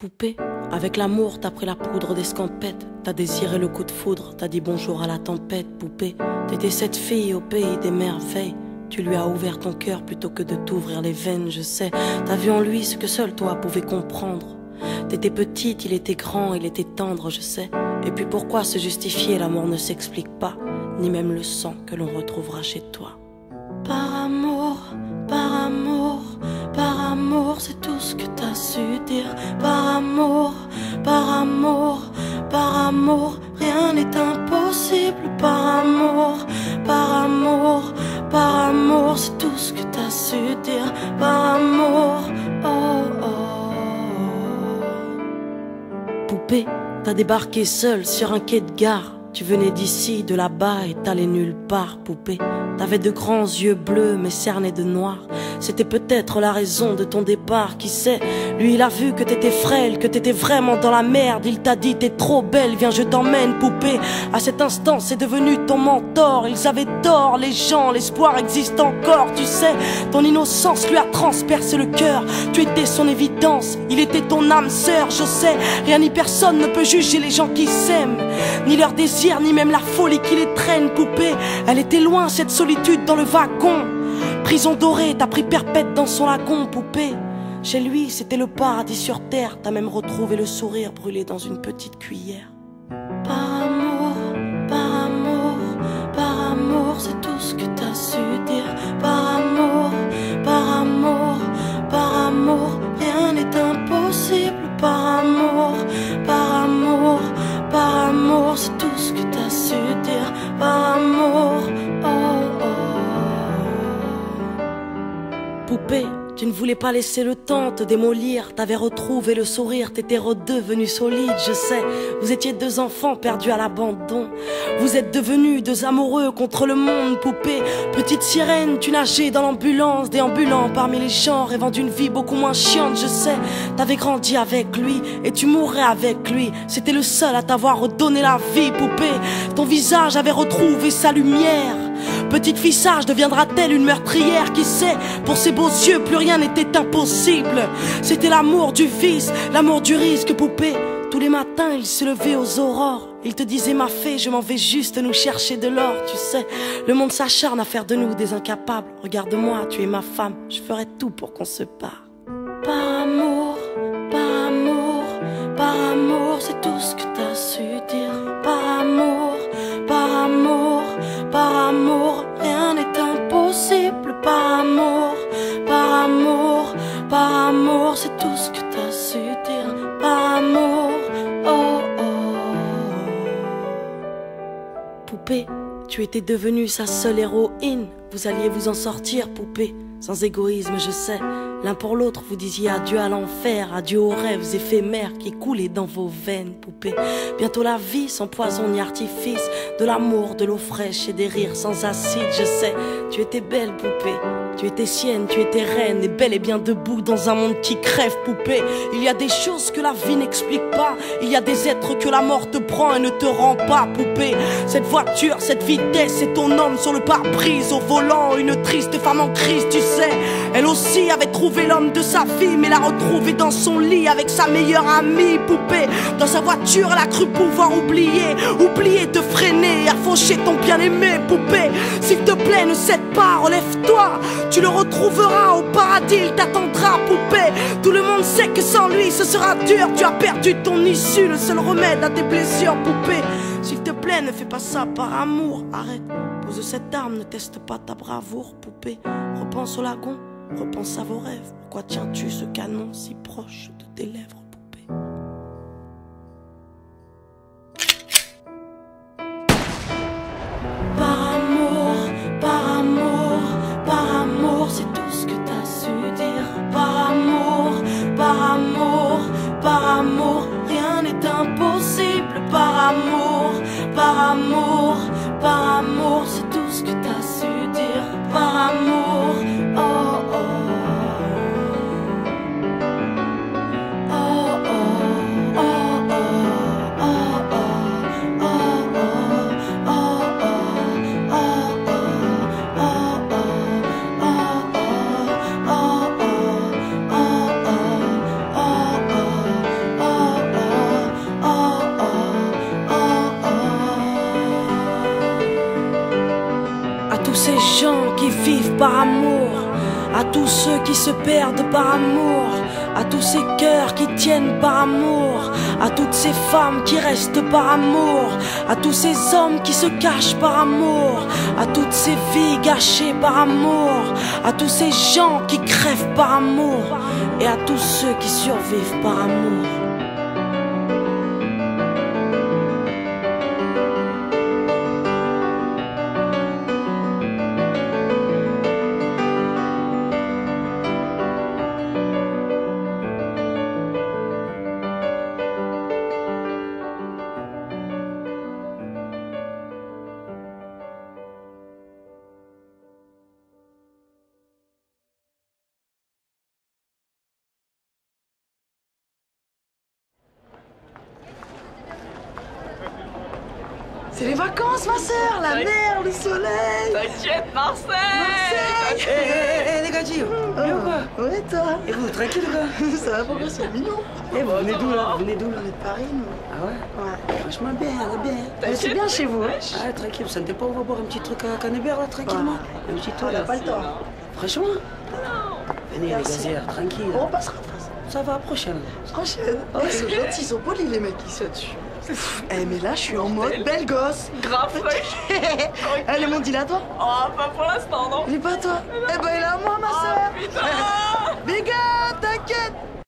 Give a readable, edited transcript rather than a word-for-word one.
Poupée, avec l'amour t'as pris la poudre d'escampette. T'as désiré le coup de foudre, t'as dit bonjour à la tempête. Poupée, t'étais cette fille au pays des merveilles. Tu lui as ouvert ton cœur plutôt que de t'ouvrir les veines, je sais. T'as vu en lui ce que seul toi pouvais comprendre. T'étais petite, il était grand, il était tendre, je sais. Et puis pourquoi se justifier, l'amour ne s'explique pas, ni même le sang que l'on retrouvera chez toi. Par amour, par amour, par amour, c'est tout ce que t'as su dire. Par amour, par amour, par amour, rien n'est impossible. Par amour, par amour, par amour, c'est tout ce que t'as su dire. Par amour, oh oh. Poupée, t'as débarqué seule sur un quai de gare. Tu venais d'ici, de là-bas et t'allais nulle part, poupée. T'avais de grands yeux bleus mais cernés de noir. C'était peut-être la raison de ton départ, qui sait. Lui il a vu que t'étais frêle, que t'étais vraiment dans la merde. Il t'a dit t'es trop belle, viens je t'emmène, poupée. À cet instant c'est devenu ton mentor. Ils avaient tort les gens, l'espoir existe encore, tu sais. Ton innocence lui a transpercé le cœur. Tu étais son évidence, il était ton âme sœur, je sais. Rien ni personne ne peut juger les gens qui s'aiment, ni leur désir, ni même la folie qui les traîne, poupée. Elle était loin cette solitude dans le wagon. Prison dorée, t'as pris perpète dans son lagon, poupée. Chez lui, c'était le paradis sur terre. T'as même retrouvé le sourire brûlé dans une petite cuillère. Par amour, par amour, par amour, c'est tout ce que t'as su dire. Par amour, par amour, par amour, rien n'est impossible. Par amour, par amour, par amour, c'est tout ce que t'as su dire. Par amour, oh oh. Poupée, tu ne voulais pas laisser le temps te démolir. T'avais retrouvé le sourire, t'étais redevenu solide, je sais. Vous étiez deux enfants perdus à l'abandon. Vous êtes devenus deux amoureux contre le monde, poupée. Petite sirène, tu nageais dans l'ambulance, déambulant parmi les gens, rêvant d'une vie beaucoup moins chiante, je sais. T'avais grandi avec lui et tu mourrais avec lui. C'était le seul à t'avoir redonné la vie, poupée. Ton visage avait retrouvé sa lumière. Petite fille sage deviendra-t-elle une meurtrière? Qui sait, pour ses beaux yeux plus rien n'était impossible. C'était l'amour du vice, l'amour du risque, poupée. Tous les matins il se levait aux aurores. Il te disait ma fée, je m'en vais juste nous chercher de l'or. Tu sais, le monde s'acharne à faire de nous des incapables. Regarde-moi, tu es ma femme, je ferai tout pour qu'on se parle. Par amour, par amour, par amour, c'est tout ce que t'as su dire. Par amour, par amour, par amour, rien n'est impossible. Par amour, par amour, par amour, c'est tout ce que t'as su dire. Par amour, oh oh. Poupée, tu étais devenue sa seule héroïne. Vous alliez vous en sortir, poupée, sans égoïsme, je sais. L'un pour l'autre, vous disiez adieu à l'enfer, adieu aux rêves éphémères qui coulaient dans vos veines, poupée. Bientôt la vie sans poison ni artifice, de l'amour, de l'eau fraîche et des rires sans acide, je sais. Tu étais belle, poupée. Tu étais sienne, tu étais reine, et bel et bien debout dans un monde qui crève, poupée. Il y a des choses que la vie n'explique pas. Il y a des êtres que la mort te prend et ne te rend pas, poupée. Cette voiture, cette vitesse, c'est ton homme sur le pare-brise. Au volant, une triste femme en crise, tu sais. Elle aussi avait trouvé l'homme de sa vie, mais l'a retrouvé dans son lit avec sa meilleure amie, poupée. Dans sa voiture, elle a cru pouvoir oublier de freiner, à faucher ton bien-aimé, poupée. S'il te plaît, ne cède pas, relève-toi. Tu le retrouveras au paradis, il t'attendra, poupée. Tout le monde sait que sans lui ce sera dur. Tu as perdu ton issue, le seul remède à tes blessures, poupée. S'il te plaît, ne fais pas ça par amour. Arrête, pose cette arme, ne teste pas ta bravoure, poupée. Repense au lagon, repense à vos rêves. Pourquoi tiens-tu ce canon si proche de tes lèvres, poupée? Par amour, par amour, par amour, c'est tout ce que t'as su dire. Par amour, par amour, par amour, rien n'est impossible. Par amour, par amour, par amour, c'est tout ce que t'as su dire. Par amour, oh oh. Oh oh, oh oh, oh oh, oh oh, oh oh, oh oh, oh oh. À tous ceux qui se perdent par amour, à tous ces cœurs qui tiennent par amour, à toutes ces femmes qui restent par amour, à tous ces hommes qui se cachent par amour, à toutes ces vies gâchées par amour, à tous ces gens qui crèvent par amour, et à tous ceux qui survivent par amour. C'est les vacances, ma sœur, la mer, le soleil. T'inquiète, Marseille. Marseille. Les gars, Gio, bien ou quoi? Ouais, toi. Et vous, tranquille ou quoi? Ça va, pourquoi c'est mignon? Et vous venez d'où là? Vous venez d'où là? On est de Paris, nous. Ah ouais? Ouais. Franchement bien, bien. Mais c'est bien chez vous, hein? Ah tranquille, vous sentez pas, on va boire un petit truc à Canebert là, tranquillement? Un petit tour On n'a là. pas le temps. Franchement? Venez les Merci. gazières, tranquille. On repassera de toute façon. Ça va, prochaine. Prochaine. Oh, ils sont gentils, ils sont polis, les mecs qui sont dessus. Eh, mais là, je suis en mode belle gosse. Grave fraîche. Eh, le monde, il est à toi? Oh, pas pour l'instant, non. Il est pas à toi? Eh ben, il est à moi, ma sœur. Oh, putain. Big up, t'inquiète.